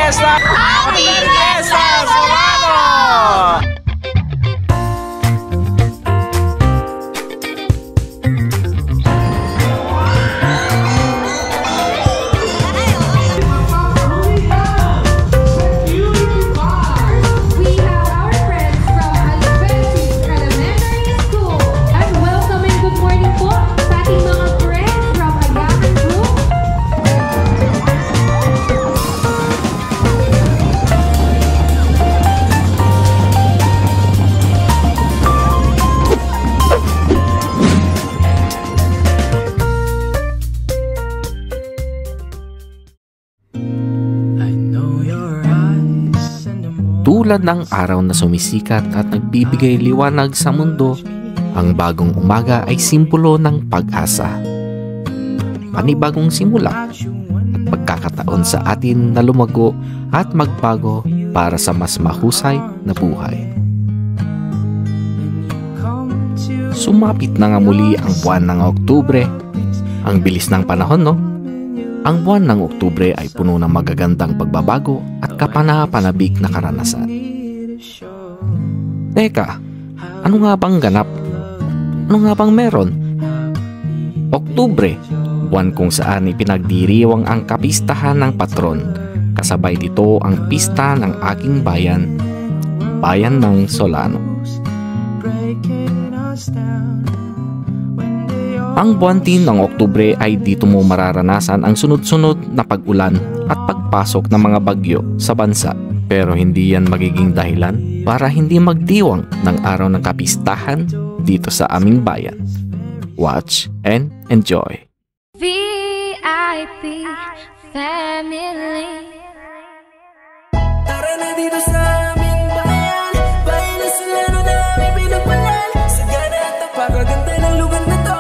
Fiesta! Happy Fiesta Solano! Tulad ng araw na sumisikat at nagbibigay liwanag sa mundo, ang bagong umaga ay simbolo ng pag-asa. Panibagong simula at pagkakataon sa atin na lumago at magbago para sa mas mahusay na buhay. Sumapit na nga muli ang buwan ng Oktubre. Ang bilis ng panahon, no? Ang buwan ng Oktubre ay puno ng magagandang pagbabago at kapanapanabik na karanasan. Teka, ano nga bang ganap? Ano nga bang meron? Oktubre, buwan kung saan ipinagdiriwang ang kapistahan ng patron. Kasabay dito ang pista ng aking bayan, bayan ng Solano. Ang buwan din ng Oktubre ay dito mo mararanasan ang sunod-sunod na pag-ulan at pagpasok ng mga bagyo sa bansa. Pero hindi yan magiging dahilan para hindi magdiwang ng araw ng kapistahan dito sa aming bayan. Watch and enjoy. VIP Family. Tara na dito sa aming bayan, bayan na Solano namin pinagpalan. Sagana at napakaganda ng lugar na to,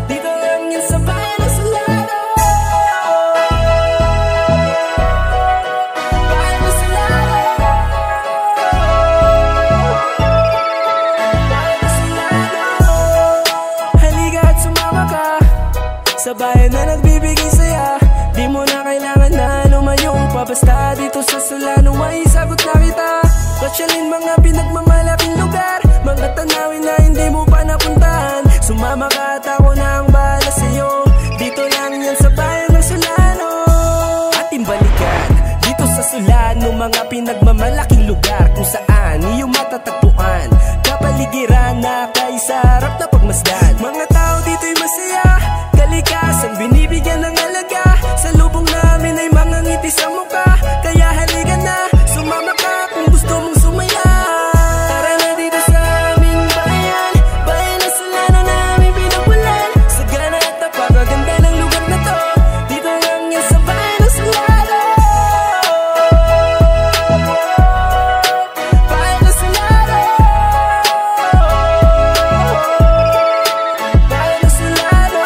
dito lang yan sa bayan na Solano. Bayan na Solano. Bayan na Solano. Halika at sumama ka sa bayan na nagbibigay saya. Di mo na kailangan na lumayong pa, basta dito sa Solano may sagot na kita. Pasyalin mga pinagmamalaking lugar, mga tanawin na hindi mo pa napuntahan. Sumama ka at ako na ang bahala sa'yo, dito lang yan sa bayan ng Solano. Ating balikan dito sa Solano, mga pinagmamalaking lugar kung saan iyong matatagpuan. Kapaligiran na kay sarap na pagmasdan. Mga tao dito'y masaya, kalikasan binibigyan ng alaga. Sa lubong namin ay mga ngiti sa mukha, kaya halika na, sumama ka kung gusto mong sumaya. Tara na dito sa aming bayan, bayan na Solano namin pinagpulan. Sagana at napakaganda ng lugar na to, dito lang yan sa bayan na Solano. Bayan na Solano. Bayan na Solano.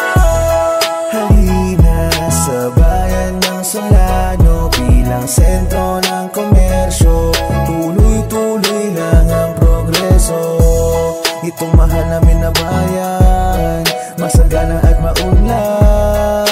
Halina sa bayan ng Solano, bilang sentro ng komersyo, tuloy-tuloy lang ang progreso. Itong mahal namin na bayan, masagana at maunlad,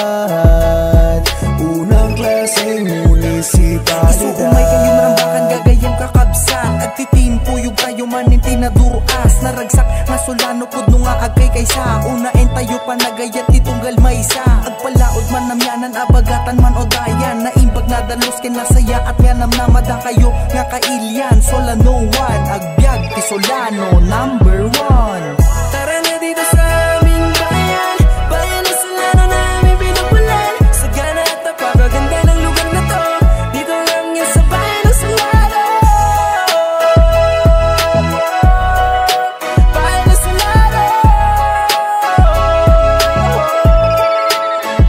unang klaseng munisipalidad. Isuumay kayo marambakan, gagayang kakabsan, at titimpo yung tayo manin tinaduruas. Naragsak nga Solano pud nung agkay kaysa, unain tayo panagayat itong galmaysa. Agpalaod man namyanan, abagatan man o dayan, naimbag na dalos kay nasaya at yanam na mada kayo nga kailyan. Solano 1, agbyag ti Solano number 1. Tara na dito sa aming bayan, bayan na Solano namin pinagpulan. Sagana at napakaganda ng lugar na to, dito lang yan sa bayan na Solano. Bayan na Solano.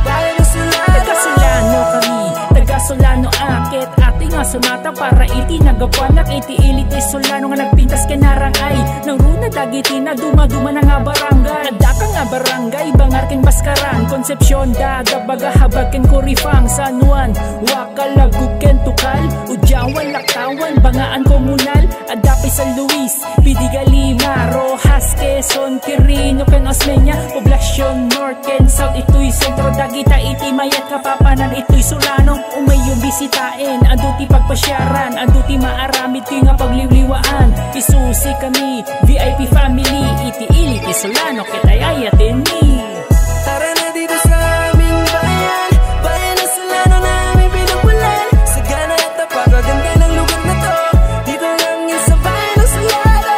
Bayan na Solano. Taga-Solano kami, taga-Solano akit. Ating nga sunata para iti nagapanak iti ilit ti Solano nga nagpintas kanarang ay nang runa dagiti na duma-duma na nga barangay. Adaka nga barangay bangar ken baskaran kon Concepcion daga baga habagan ko rifang San Juan wakalaguken tukal Udyawan laktawan bangaan komunal Adapi San Luis Pidiga Lima Rojas Quezon Quirino ken Osmeña Poblacion North ken South ito'y sentro dagita iti mayat kapapanan ito'y Solano umayong bisitain anduti pagpasyaran anduti maaramid ti nga pagliwliwaan isusi kami VIP family iti ili ti Solano kitayayatin ni Tara na dito sa aming bayan Bayan ng Solano na aming pinupulan Sagana at napakaganda ng lugar na to Dito lang yan sa bayan ng Solano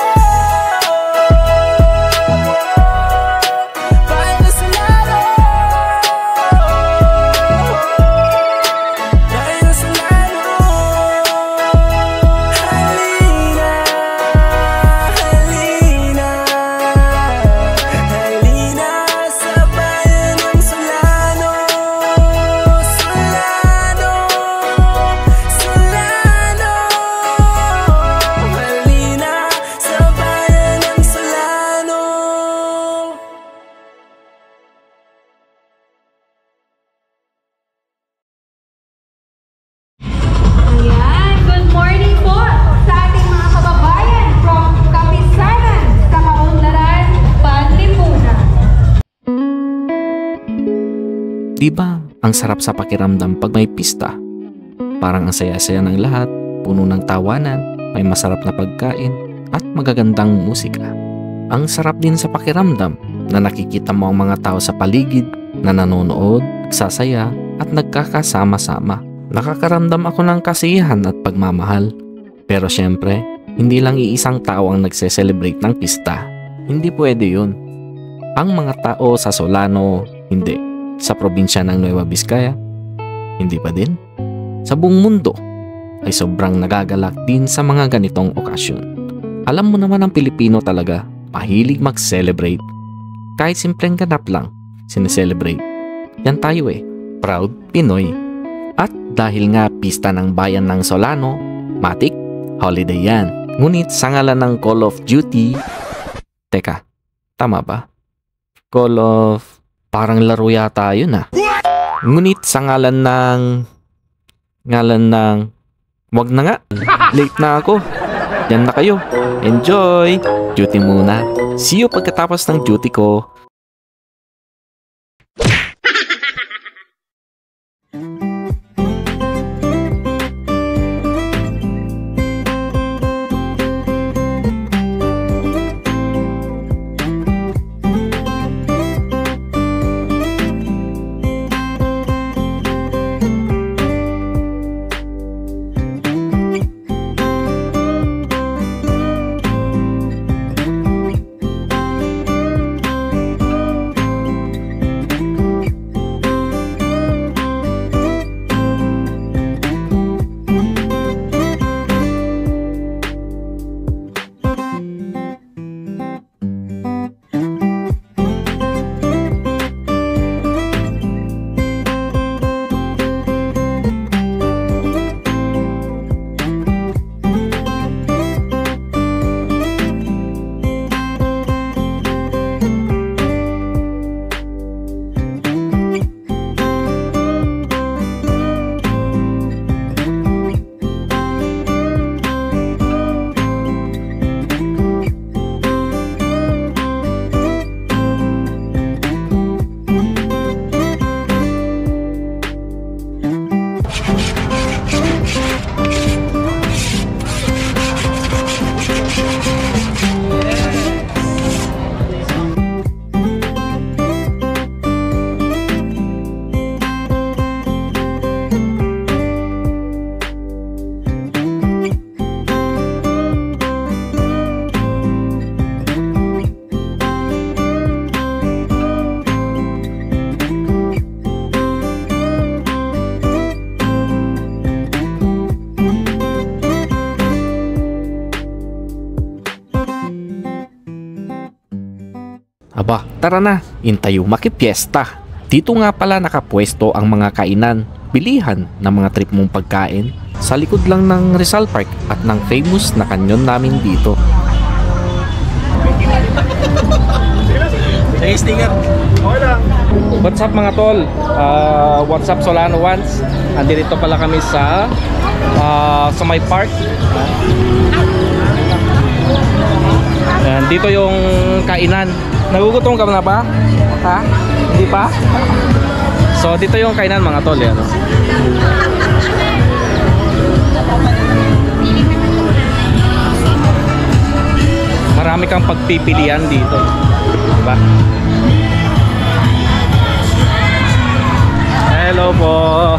Bayan ng Solano Bayan ng Solano Halina Halina Halina sa bayan ng Solano Solano Solano Halina sa bayan ng Solano Ayan, good morning po sa ating mga kababayan from Kapisanan sa Kaunlaran, Panlipunan. Diba ang sarap sa pakiramdam pag may pista? Parang ang saya-saya ng lahat, puno ng tawanan, may masarap na pagkain at magagandang musika. Ang sarap din sa pakiramdam na nakikita mo ang mga tao sa paligid na nanonood, nagsasaya at nagkakasama-sama. Nakakaramdam ako ng kasiyahan at pagmamahal. Pero syempre, hindi lang iisang tao ang nagse-celebrate ng pista. Hindi pwede yun. Ang mga tao sa Solano, hindi. Sa probinsya ng Nueva Vizcaya, hindi pa din. Sa buong mundo, ay sobrang nagagalak din sa mga ganitong okasyon. Alam mo naman ang Pilipino talaga, mahilig mag-celebrate. Kahit simpleng ganap lang, sineselebrate. Yan tayo proud Pinoy. At dahil nga pista ng bayan ng Solano, matik, holiday yan. Ngunit sa ngalan ng Call of Duty, teka, tama ba? Call of, parang laro yata yun Ngunit sa ngalan ng, wag na nga, late na ako. Yan na kayo, enjoy, duty muna. See you pagkatapos ng duty ko. Aba, tara na, intayo makipiesta. Dito nga pala nakapwesto ang mga kainan, bilihan ng mga trip mong pagkain sa likod lang ng Rizal Park at ng famous na kanyon namin dito. Hey, sticker. Okay lang. What's up mga tol? What's up Solano Ones? Andito pala kami sa may park. Ayan, dito yung kainan. Nagugutom ka na ba? Ha? Hindi pa? So dito yung kainan mga tol. Yan, no? Marami kang pagpipilian dito. Diba? Hello po.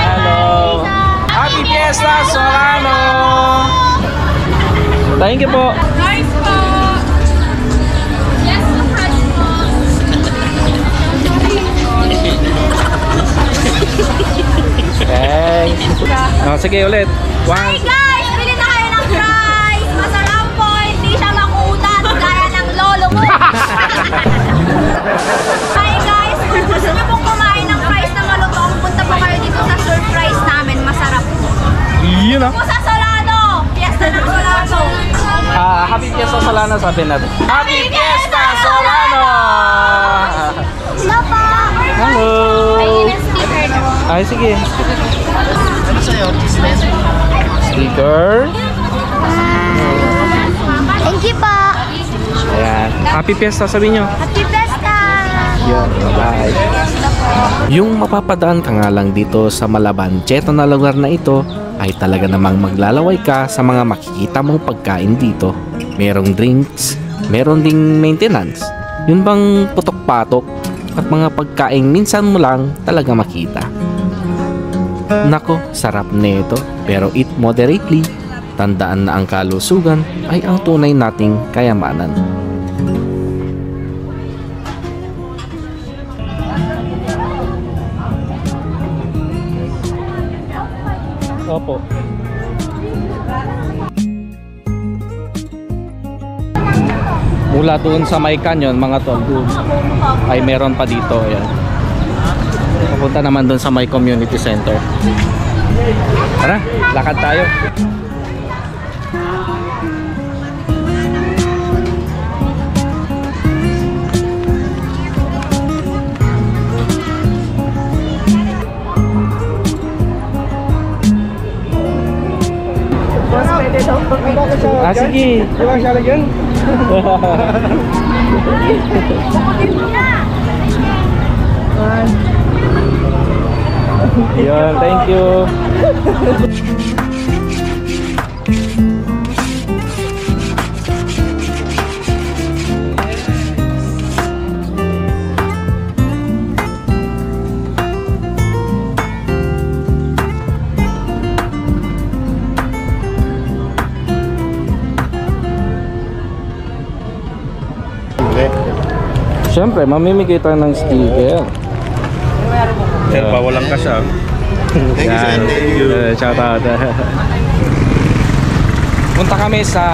Hello. Happy Fiesta Solano. Thank you po. Nice po. Yes, mahal po. Thanks. Oh, sige ulit. Hi guys! Bili na kayo ng fries! Masarap po! Hindi siya makutan gaya ng lolo mo! Hi guys! Kung gusto niyo pong kumain ng fries na malutong, punta po kayo dito sa surprise namin. Masarap po. Yun ah. Po sa Solano! Fiesta ng Solano! Happy Fiesta Solano sabi natin. Happy Fiesta Solano! Hello po! Hello! Ayun ang sticker niyo. Ay, sige. Ano sa'yo? Sticker. Thank you po! Ayan. Happy Fiesta sabi nyo. Happy Fiesta! Yan, bye. Yung mapapadaan ka nga lang dito sa Malabancheto na lugar na ito ay talaga namang maglalaway ka sa mga makikita mong pagkain dito. Merong drinks, meron ding maintenance. Yun bang putok-patok at mga pagkain minsan mo lang talaga makita. Nako, sarap nito, pero eat moderately. Tandaan na ang kalusugan ay ang tunay nating kayamanan. Opo. Mula doon sa may canyon mga tol, doon ay meron pa dito. Ayan. Pupunta naman doon sa may community center. Tara, lakad tayo. Sige. Diba siya lagyan? Yun, thank you. Siyempre, mamimigay tayo ng sticker. Pero walang kasya. Thank you, sir. Thank you. Shout out. Punta kami sa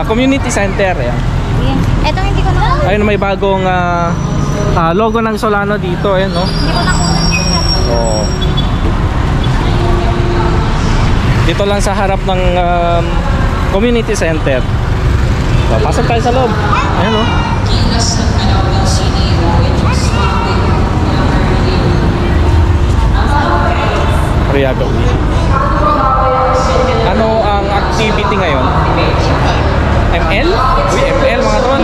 community center. Yan. Ito hindi ko na. Ayun, may bagong logo ng Solano dito. Ayan, no? Hindi ko nakunan. Oh. Dito lang sa harap ng community center. So, pasok tayo sa loob. Ayan, no? Riago. Ano ang activity ngayon? ML? Uy, ML mga tol.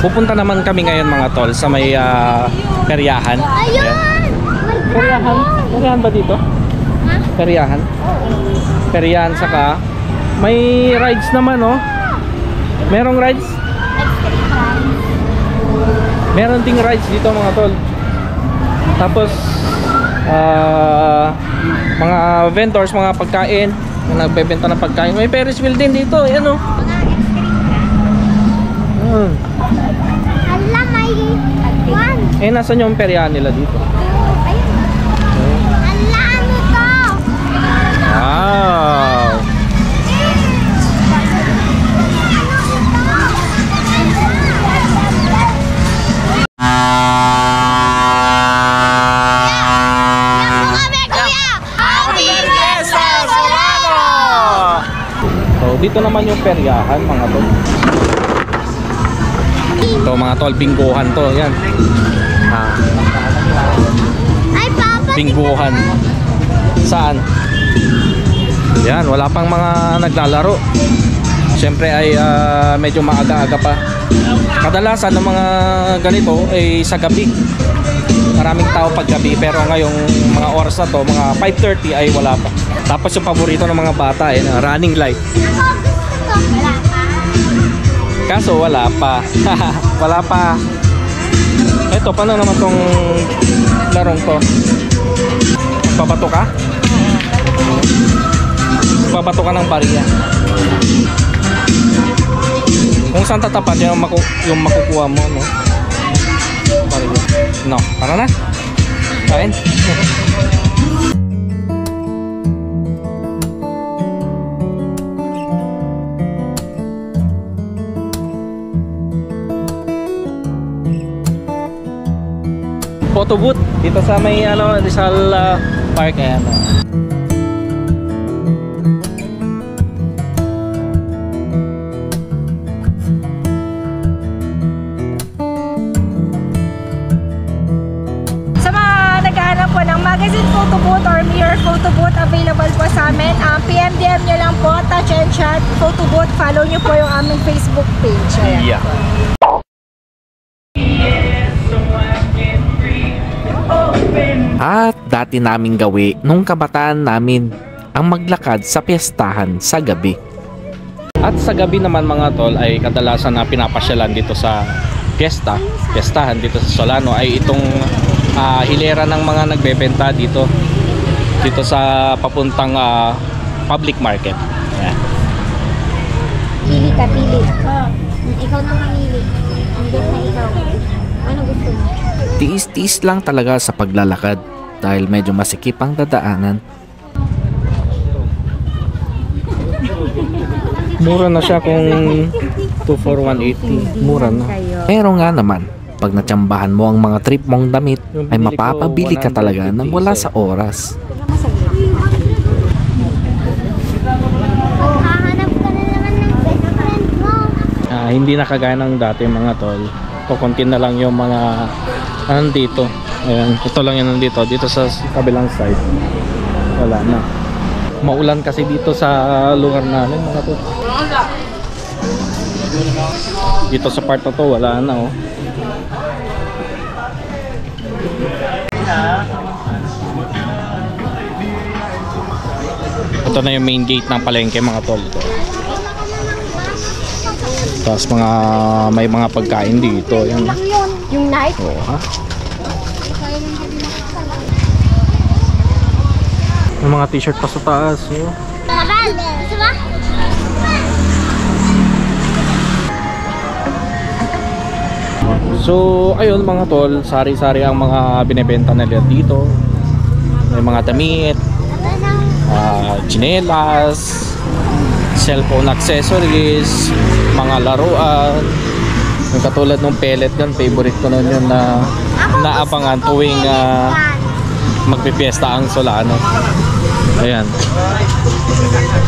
Pupunta naman kami ngayon mga tol sa may peryahan. Ayun! Peryahan? Peryahan ba dito? Peryahan? Peryahan saka may rides naman, oh. Merong rides? Meron ding rides dito mga tol. Tapos mga vendors, mga pagkain. Nagbebenta ng pagkain. May Ferris wheel din dito. Ayan o. Ala, may one. Eh, nasan yung peryahan nila dito? Ayun. Ala, ano to? Wow! So, dito naman yung peryahan, mga tol. Ito, mga tol, bingguhan to. Yan. Ay, Papa. Bingguhan. Saan? Yan, wala pang mga naglalaro. Siyempre ay medyo maaga-aga pa. Kadalasan ng mga ganito ay sa gabi. Maraming tao pag gabi, pero ngayong mga oras na to, mga 5:30 ay wala pa. Tapos yung paborito ng mga bata ay running light. Wala pa. Kaso wala pa. Wala pa. Ito, paano naman tong larong to? Magbabato ka? Magbabato ka ng bariya. Kung saan tatapat yung makukuha mo, no? Bariya. No, tara na. Kain. Photo booth dito sa may Rizal Park. Ayan. Sa mga naghahanap po ng magazine photo booth or mirror photo booth, available po sa amin. PM-DM nyo lang po, Touch and Chat Photo Booth. Follow nyo po yung aming Facebook page. Ayan. Yeah. At dati naming gawi nung kabataan namin ang maglakad sa piyestahan sa gabi. At sa gabi naman, mga tol, ay kadalasan na pinapasyalan dito sa piyestahan dito sa Solano ay itong hilera ng mga nagbebenta dito sa papuntang public market. Ayan. Pili ka, pili. Ikaw na mamili. Hanggang na ikaw. Ano gusto mo? Tiis-tiis lang talaga sa paglalakad dahil medyo masikip ang dadaanan. Mura na siya kung 24180. Mura na. Pero nga naman, pag natsambahan mo ang mga trip mong damit, ay mapapabili ka talaga nang wala sa oras. Hahanap ka na naman ng best friend mo. Hindi na kagaya ng dati, mga tol. Kukunti na lang yung mga nandito. Ayan, ito lang yung nandito. Dito sa kabilang side, wala na. Maulan kasi dito sa lugar namin, mga tol. Dito sa part na to, wala na, oh. Ito na yung main gate ng palengke, mga tol. Tapos may mga pagkain dito. Yan. Yung night? Oo, ha? May mga t-shirt pa sa taas. Oh. Kabal, gusto ba? So, ayun, mga tol, sari-sari ang mga binebenta nila dito. May mga damit, tsinelas, cellphone accessories, mga laruan. Yung katulad ng pellet gun, favorite ko nun yun na naabangan tuwing magpipiesta ang Solano. Ayan.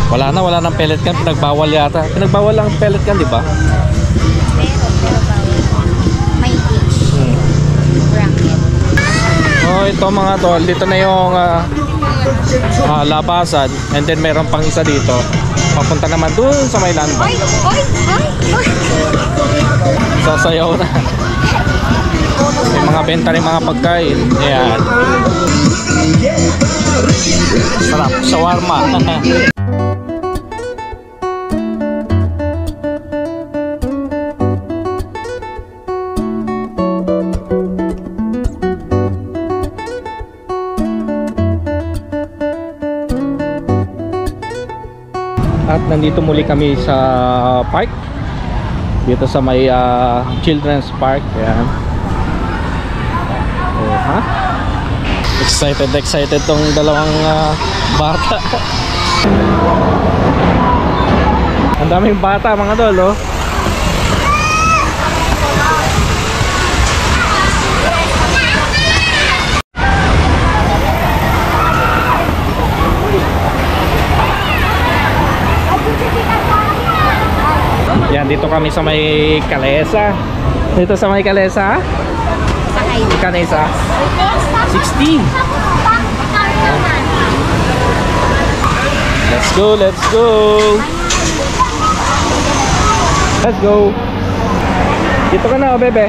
Wala nang pellet gun, pinagbawal yata. Pinagbawal lang pellet gun, di ba? May age. Bracket. Oh, ito, mga tol, dito na yung labasan, and then meron pang isa dito. Papunta naman dun sa may landmark. Sasayaw na. May mga benta rin mga pagkain. Ayan. Sarap. Shawarma. At nandito muli kami sa park. Dito sa may Children's Park. Ayan. Oh, ha? Excited tong dalawang bata. Ang daming bata mga tol, oh. Yan, dito kami sa may Calesa. Dito sa may Calesa. Calesa. 60. Let's go, let's go. Let's go. Dito ka na, oh, bebe.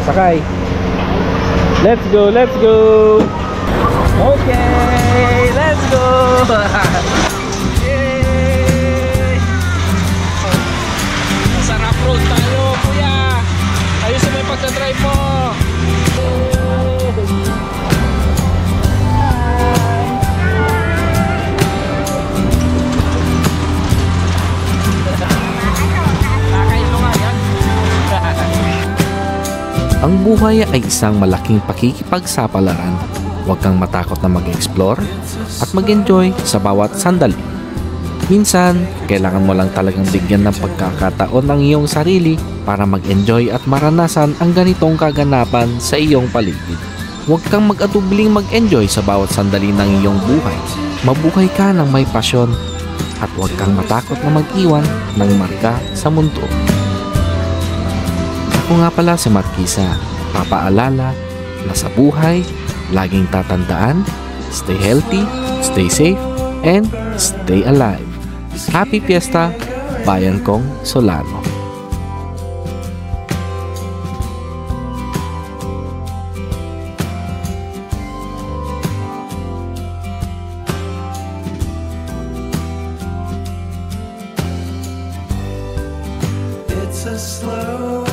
Sakay. Let's go, let's go. Okay, let's go. Yay! Masarap road tayo, kuya. Ayusin mo yung pagdadrive mo. Ang buhay ay isang malaking pakikipagsapalaran. Huwag kang matakot na mag-explore at mag-enjoy sa bawat sandali. Minsan, kailangan mo lang talagang bigyan ng pagkakataon ng iyong sarili para mag-enjoy at maranasan ang ganitong kaganapan sa iyong paligid. Huwag kang mag-atubling mag-enjoy sa bawat sandali ng iyong buhay. Mabuhay ka ng may pasyon at huwag kang matakot na mag-iwan ng marka sa mundo. Ako nga pala si Marquisa, papaalala na sa buhay, laging tatandaan, stay healthy, stay safe, and stay alive. Happy Fiesta, Bayan Kong Solano. It's a slow